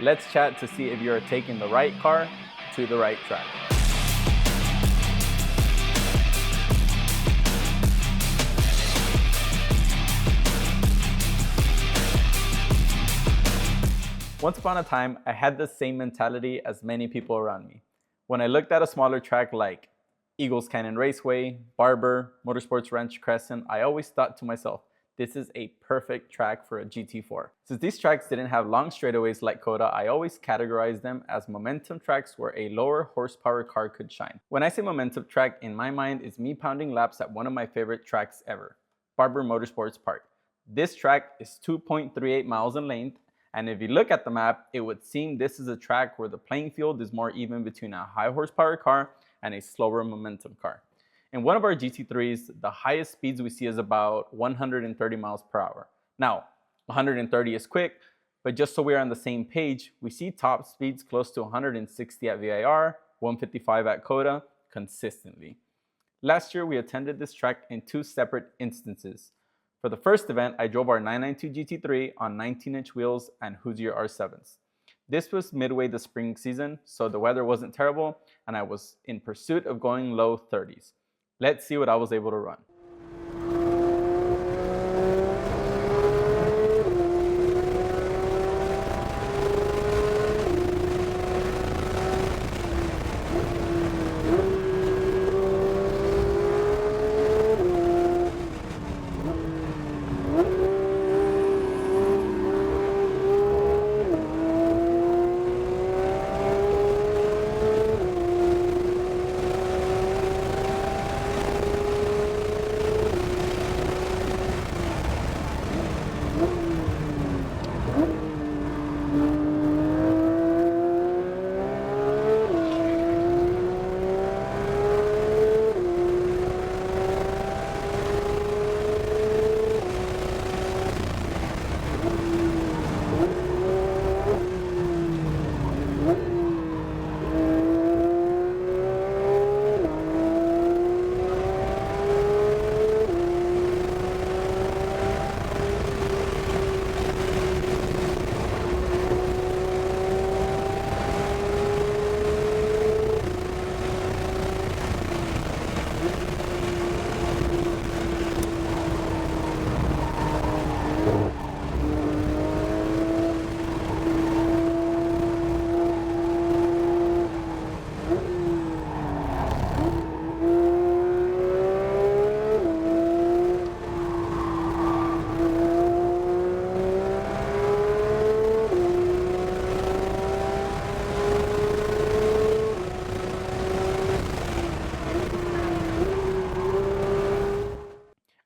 Let's chat to see if you are taking the right car to the right track. Once upon a time, I had the same mentality as many people around me. When I looked at a smaller track like Eagles Canyon Raceway, Barber, Motorsports Ranch Crescent, I always thought to myself, this is a perfect track for a GT4. Since these tracks didn't have long straightaways like COTA, I always categorized them as momentum tracks where a lower horsepower car could shine. When I say momentum track, in my mind is me pounding laps at one of my favorite tracks ever, Barber Motorsports Park. This track is 2.38 miles in length, and if you look at the map, it would seem this is a track where the playing field is more even between a high horsepower car and a slower momentum car. In one of our GT3s, the highest speeds we see is about 130 miles per hour. Now, 130 is quick, but just so we're on the same page, we see top speeds close to 160 at VIR, 155 at COTA consistently. Last year, we attended this track in two separate instances. For the first event, I drove our 992 GT3 on 19-inch wheels and Hoosier R7s. This was midway the spring season, so the weather wasn't terrible, and I was in pursuit of going low 30s. Let's see what I was able to run.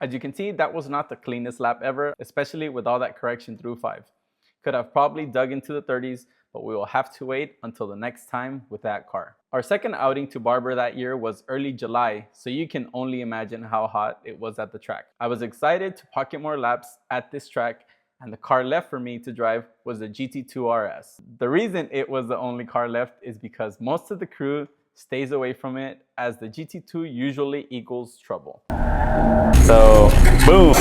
As you can see, that was not the cleanest lap ever, especially with all that correction through 5. Could have probably dug into the 30s, but we will have to wait until the next time with that car. Our second outing to Barber that year was early July, so you can only imagine how hot it was at the track. I was excited to pocket more laps at this track, and the car left for me to drive was the GT2 RS. The reason it was the only car left is because most of the crew stays away from it, as the GT2 usually equals trouble. So, boom!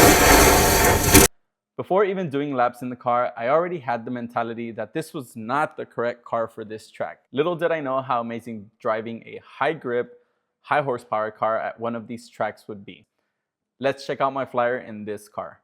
Before even doing laps in the car, I already had the mentality that this was not the correct car for this track. Little did I know how amazing driving a high grip, high horsepower car at one of these tracks would be. Let's check out my flyer in this car.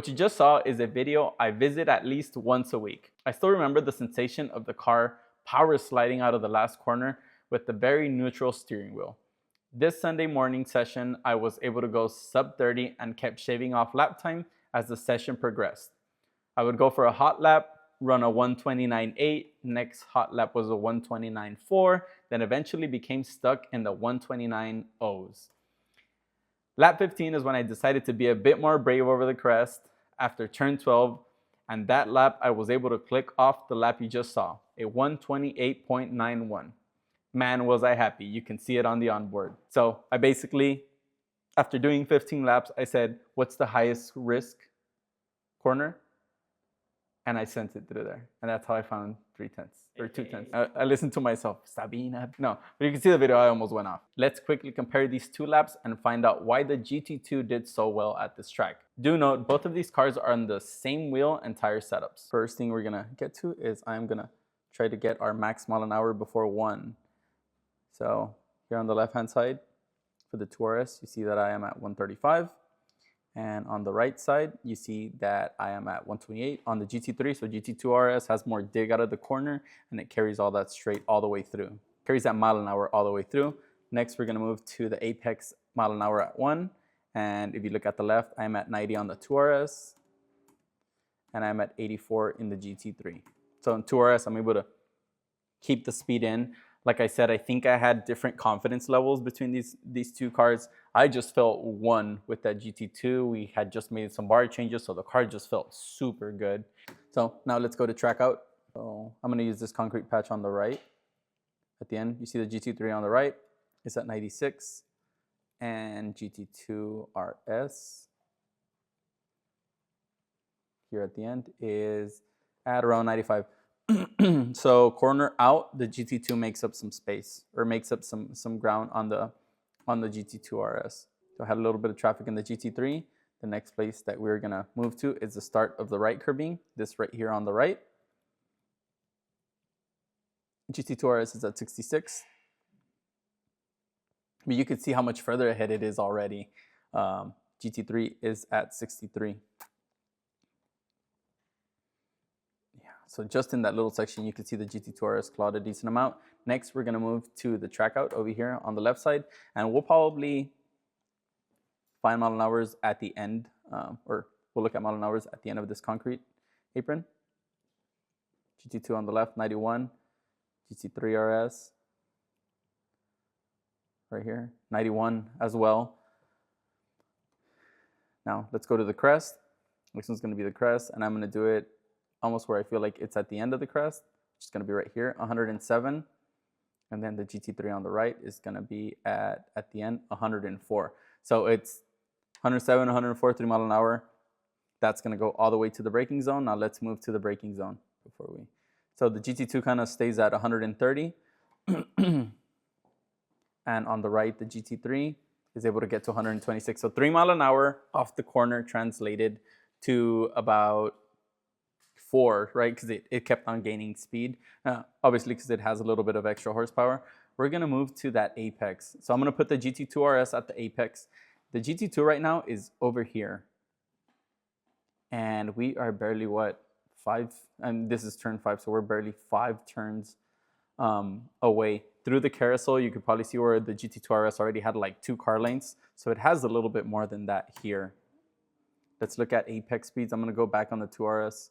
What you just saw is a video I visit at least once a week. I still remember the sensation of the car power sliding out of the last corner with the very neutral steering wheel. This Sunday morning session, I was able to go sub 30 and kept shaving off lap time as the session progressed. I would go for a hot lap, run a 129.8, next hot lap was a 129.4, then eventually became stuck in the 129.0s. Lap 15 is when I decided to be a bit more brave over the crest after turn 12, and that lap I was able to click off the lap you just saw, a 128.91. Man, was I happy. You can see it on the onboard. So I basically, after doing 15 laps, I said, what's the highest risk corner? And I sent it through there. And that's how I found 3/10 or 2/10. I listened to myself. Sabina. No, but you can see the video, I almost went off. Let's quickly compare these two laps and find out why the GT2 did so well at this track. Do note, both of these cars are on the same wheel and tire setups. First thing we're gonna get to is I'm gonna try to get our max mile an hour before 1. So here on the left-hand side for the 2RS, you see that I am at 135. And on the right side, you see that I am at 128 on the GT3. So GT2 RS has more dig out of the corner, and it carries all that straight all the way through. Carries that mile an hour all the way through. Next, we're gonna move to the apex mile an hour at 1. And if you look at the left, I'm at 90 on the 2RS, and I'm at 84 in the GT3. So in 2RS, I'm able to keep the speed in. Like I said, I think I had different confidence levels between these two cars. I just felt one with that GT2. We had just made some bar changes, so the car just felt super good. So now let's go to track out. So I'm gonna use this concrete patch on the right. At the end, you see the GT3 on the right. It's at 96. And GT2 RS here at the end is at around 95. So corner out, the GT2 makes up some space, or makes up some ground on the GT2 RS. So I had a little bit of traffic in the GT3. The next place that we're gonna move to is the start of the right curbing, this right here on the right. GT2 RS is at 66. But you can see how much further ahead it is already. GT3 is at 63. So just in that little section, you can see the GT2 RS clawed a decent amount. Next, we're gonna move to the track out over here on the left side, and we'll probably find mile an hours at the end, or we'll look at mile an hours at the end of this concrete apron. GT2 on the left, 91. GT3 RS right here, 91 as well. Now let's go to the crest. This one's gonna be the crest, and I'm gonna do it almost where I feel like it's at the end of the crest. It's gonna be right here, 107. And then the GT3 on the right is gonna be at the end, 104. So it's 107, 104, 3 mile an hour. That's gonna go all the way to the braking zone. Now let's move to the braking zone before we. So the GT2 kind of stays at 130. And on the right, the GT3 is able to get to 126. So 3 mile an hour off the corner translated to about 4, right? Because it kept on gaining speed, obviously because it has a little bit of extra horsepower. We're gonna move to that apex. So I'm gonna put the GT2 RS at the apex. The GT2 right now is over here. And we are barely what, 5, and this is turn 5, so we're barely 5 turns away. Through the carousel, you could probably see where the GT2 RS already had like 2 car lengths. So it has a little bit more than that here. Let's look at apex speeds. I'm gonna go back on the 2RS.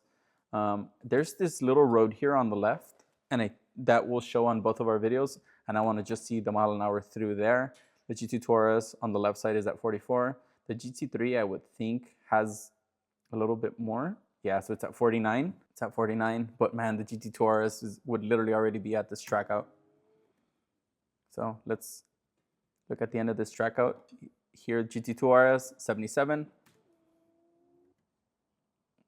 There's this little road here on the left, and that will show on both of our videos, and I want to just see the mile an hour through there. The GT2 RS on the left side is at 44. The GT3, I would think, has a little bit more. Yeah, so it's at 49. It's at 49, but man, the GT2 RS would literally already be at this track out. So let's look at the end of this track out. Here, GT2 RS, 77.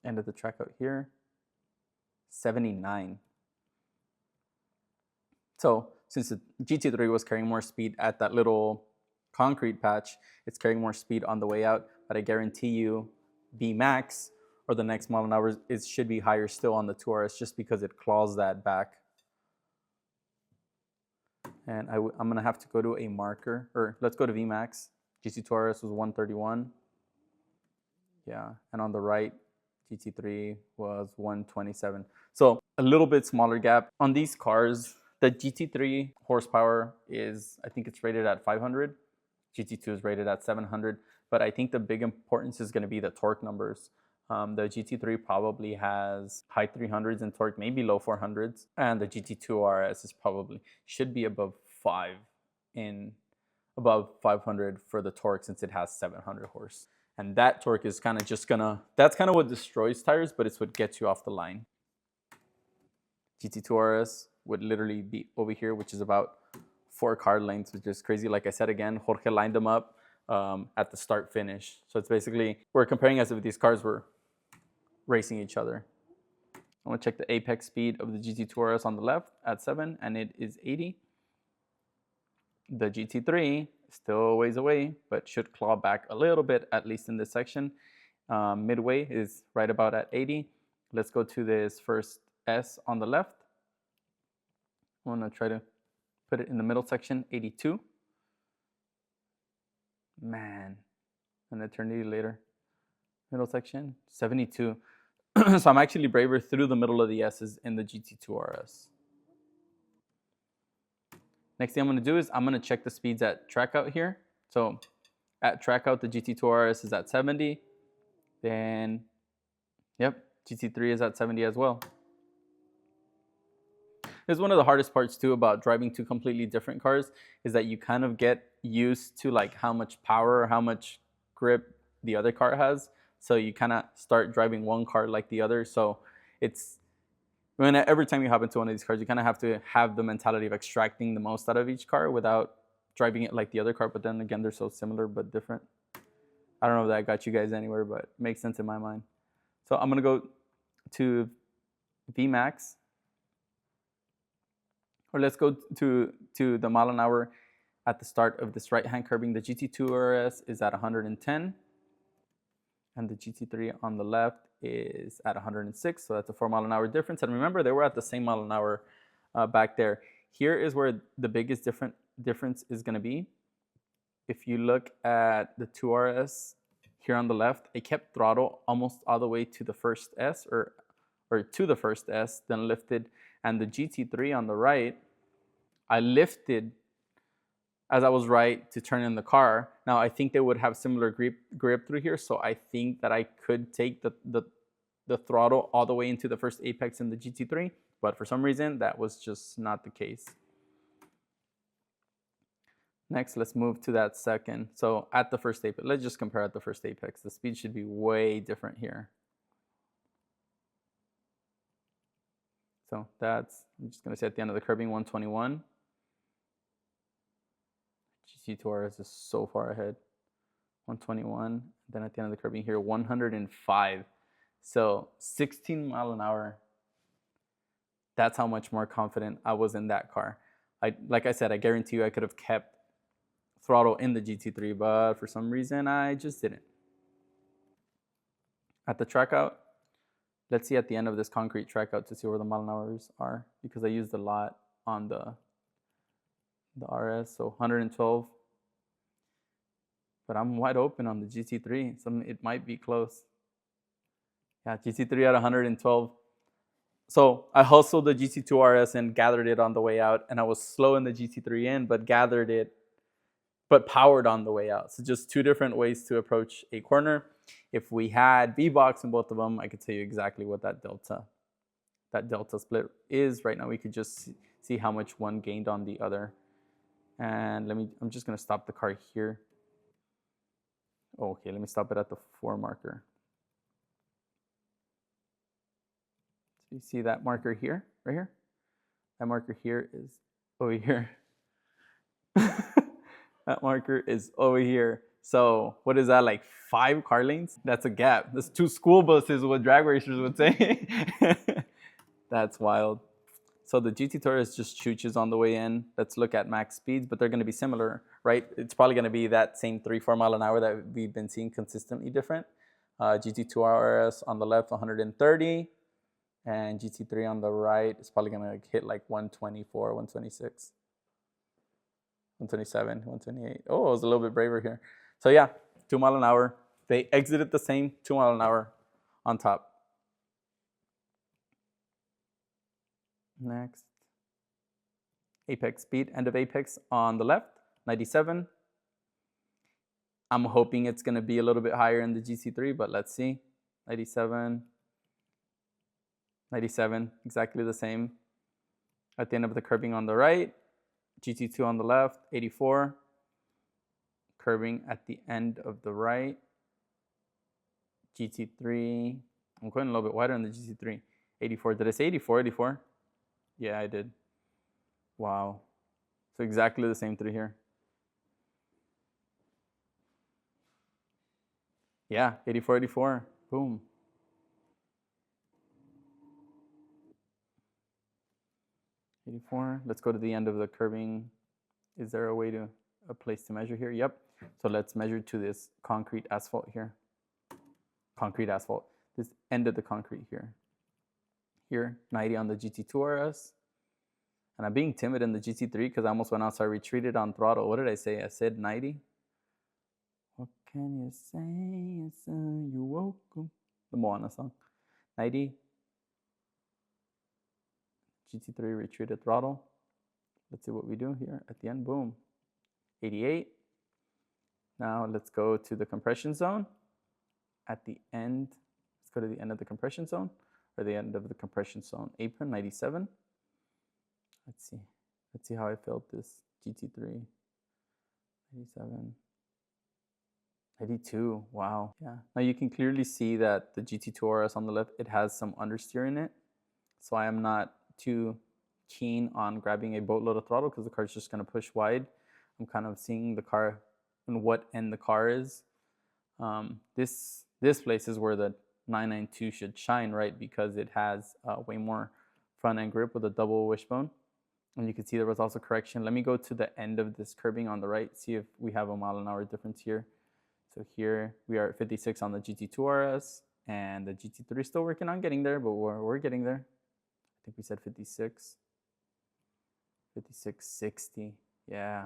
End of the track out here. 79. So since the GT3 was carrying more speed at that little concrete patch, it's carrying more speed on the way out, but I guarantee you B max or the next mile an hour should be higher still on the 2RS just because it claws that back. And I'm gonna have to go to a marker, or let's go to V max. GT2 RS was 131. Yeah, and on the right, GT3 was 127. So a little bit smaller gap. On these cars, the GT3 horsepower is, I think it's rated at 500. GT2 is rated at 700. But I think the big importance is going to be the torque numbers. The GT3 probably has high 300s in torque, maybe low 400s. And the GT2 RS is probably, should be above 500 for the torque since it has 700 horse. And that torque is kind of just gonna, that's kind of what destroys tires, but it's what gets you off the line. GT2 RS would literally be over here, which is about 4 car lengths, which is crazy. Like I said again, Jorge lined them up at the start finish. So it's basically, we're comparing as if these cars were racing each other. I want to check the apex speed of the GT2 RS on the left at 7, and it is 80. The GT3 still a ways away, but should claw back a little bit, at least in this section. Midway is right about at 80. Let's go to this first S on the left. I want to try to put it in the middle section, 82. Man, an eternity later. Middle section, 72. So I'm actually braver through the middle of the S's in the GT2 RS. Next thing I'm going to do is I'm going to check the speeds at track out here. So at track out, the GT2 RS is at 70. Then, yep, GT3 is at 70 as well. This is one of the hardest parts too about driving two completely different cars, is that you kind of get used to like how much power, how much grip the other car has. So you kind of start driving one car like the other. So it's, every time you hop into one of these cars, you kind of have to have the mentality of extracting the most out of each car without driving it like the other car. But then again, they're so similar but different. I don't know if that got you guys anywhere, but it makes sense in my mind. So I'm going to go to VMAX. Or let's go to the mile an hour at the start of this right-hand curbing. The GT2 RS is at 110. And the GT3 on the left is at 106, so that's a 4 mile an hour difference. And remember, they were at the same mile an hour back there. Here is where the biggest difference is going to be. If you look at the 2RS here on the left, I kept throttle almost all the way to the first S, or to the first S, then lifted. And the GT3 on the right, I lifted as I was right to turn in the car. Now I think they would have similar grip through here, so I think that I could take the throttle all the way into the first apex in the GT3, but for some reason that was just not the case. Next, let's move to that second. So at the first apex, let's just compare at the first apex. The speed should be way different here. So that's, I'm just gonna say at the end of the curbing, 121. GT2 RS is so far ahead, 121. Then at the end of the curbing here, 105. So 16 mile an hour. That's how much more confident I was in that car. Like I said, I guarantee you I could have kept throttle in the GT3, but for some reason I just didn't. At the track out, let's see at the end of this concrete track out to see where the mile an hours are, because I used a lot on the RS, so 112. But I'm wide open on the GT3, so it might be close. Yeah, GT3 at 112. So I hustled the GT2 RS and gathered it on the way out, and I was slow in the GT3 in, but gathered it, but powered on the way out. So just two different ways to approach a corner. If we had V-Box in both of them, I could tell you exactly what that delta split is. Right now we could just see how much one gained on the other. And I'm just gonna stop the car here. Okay, let me stop it at the 4 marker. So you see that marker here, right here? That marker here is over here. That marker is over here. So what is that, like 5 car lanes? That's a gap. That's 2 school buses, what drag racers would say. That's wild. So the GT2 RS just chooches on the way in. Let's look at max speeds, but they're going to be similar, right? It's probably going to be that same 3-4 mile an hour that we've been seeing consistently different. GT2 RS on the left, 130. And GT3 on the right is probably going to hit like 124, 126. 127, 128. Oh, I was a little bit braver here. So yeah, 2 mile an hour They exited the same, 2 miles an hour on top. Next. Apex speed, end of apex on the left, 97. I'm hoping it's going to be a little bit higher in the GT3, but let's see. 97. 97, exactly the same. At the end of the curbing on the right, GT2 on the left, 84. Curbing at the end of the right, GT3. I'm going a little bit wider on the GT3. 84. Did I say 84? 84? Yeah, I did. Wow. So exactly the same through here. Yeah, 84, 84. Boom. Let's go to the end of the curbing. Is there a place to measure here? Yep. So let's measure to this concrete asphalt here. Concrete asphalt. This end of the concrete here. Here, 90 on the GT2 RS. And I'm being timid in the GT3 because I almost went out, so I retreated on throttle. What did I say? I said 90. What can you say? You're welcome. The Moana song. 90. GT3 retreated throttle. Let's see what we do here at the end. Boom. 88. Now let's go to the compression zone. At the end, let's go to the end of the compression zone, or the end of the compression zone apron, 97. Let's see how I felt this GT3. 87. 82. Wow. Yeah. Now you can clearly see that the GT2 RS on the left, it has some understeer in it. So I am not too keen on grabbing a boatload of throttle because the car's just going to push wide. I'm kind of seeing the car and what end the car is. This place is where the 992 should shine, right? Because it has way more front end grip with a double wishbone. And you can see there was also correction. Let me go to the end of this curbing on the right, see if we have a mile an hour difference here. So here we are at 56 on the GT2 RS, and the GT3 is still working on getting there, but we're getting there. I think we said 56. 56.60, yeah.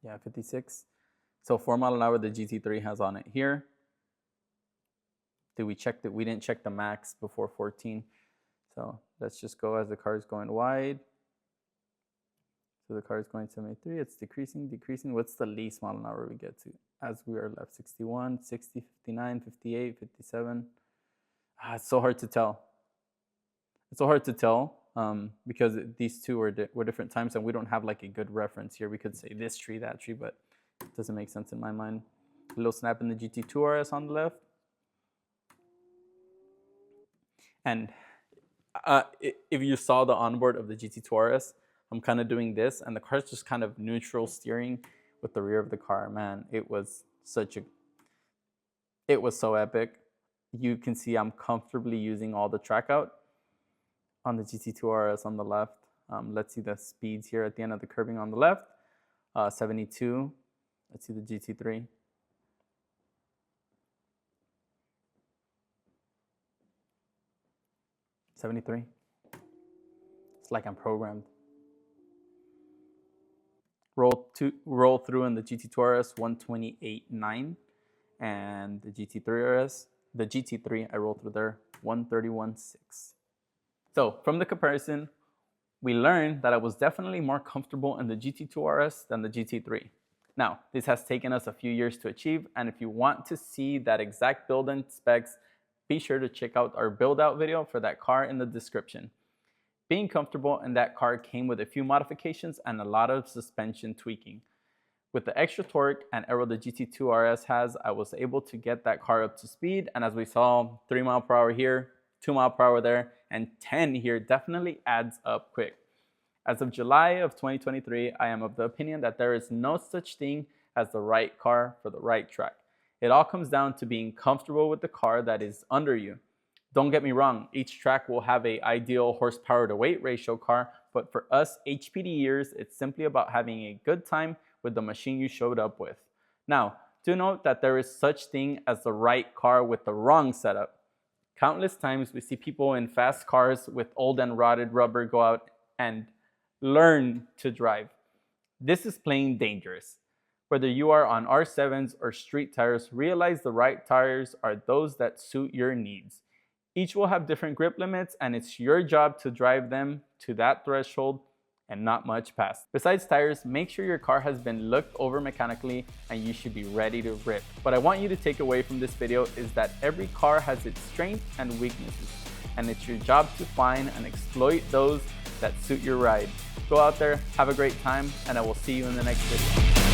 Yeah, 56. So 4 mile an hour the GT3 has on it here. Did we check that? We didn't check the max before 14. So let's just go as the car is going wide. So the car is going 73. It's decreasing, decreasing. What's the least mile an hour we get to? As we are left, 61, 60, 59, 58, 57. It's so hard to tell. It's so hard to tell because these two were different times, and we don't have like a good reference here. We could say this tree, that tree, but it doesn't make sense in my mind. A little snap in the GT2 RS on the left. And if you saw the onboard of the GT2 RS, I'm kind of doing this, and the car's just kind of neutral steering with the rear of the car. Man, it was so epic. You can see I'm comfortably using all the track out on the GT2 RS on the left. Let's see the speeds here at the end of the curbing on the left. 72. Let's see the GT3. 73. It's like I'm programmed. Roll through in the GT2 RS 128.9, and the GT3 RS, the GT3 I rolled through there 131.6. So from the comparison, we learned that I was definitely more comfortable in the GT2 RS than the GT3. Now, this has taken us a few years to achieve, and if you want to see that exact build and specs, be sure to check out our build out video for that car in the description. Being comfortable in that car came with a few modifications and a lot of suspension tweaking. With the extra torque and aero the GT2 RS has, I was able to get that car up to speed, and as we saw, 3 mile per hour here, 2 mile per hour there, and 10 here definitely adds up quick. As of July of 2023, I am of the opinion that there is no such thing as the right car for the right track. It all comes down to being comfortable with the car that is under you. Don't get me wrong, each track will have an ideal horsepower to weight ratio car, but for us HPDers, it's simply about having a good time with the machine you showed up with. Now, do note that there is such thing as the right car with the wrong setup. Countless times we see people in fast cars with old and rotted rubber go out and learn to drive. This is plain dangerous. Whether you are on R7s or street tires, realize the right tires are those that suit your needs. Each will have different grip limits, and it's your job to drive them to that threshold and not much past. Besides tires, make sure your car has been looked over mechanically and you should be ready to rip. What I want you to take away from this video is that every car has its strengths and weaknesses, and it's your job to find and exploit those that suit your ride. Go out there, have a great time, and I will see you in the next video.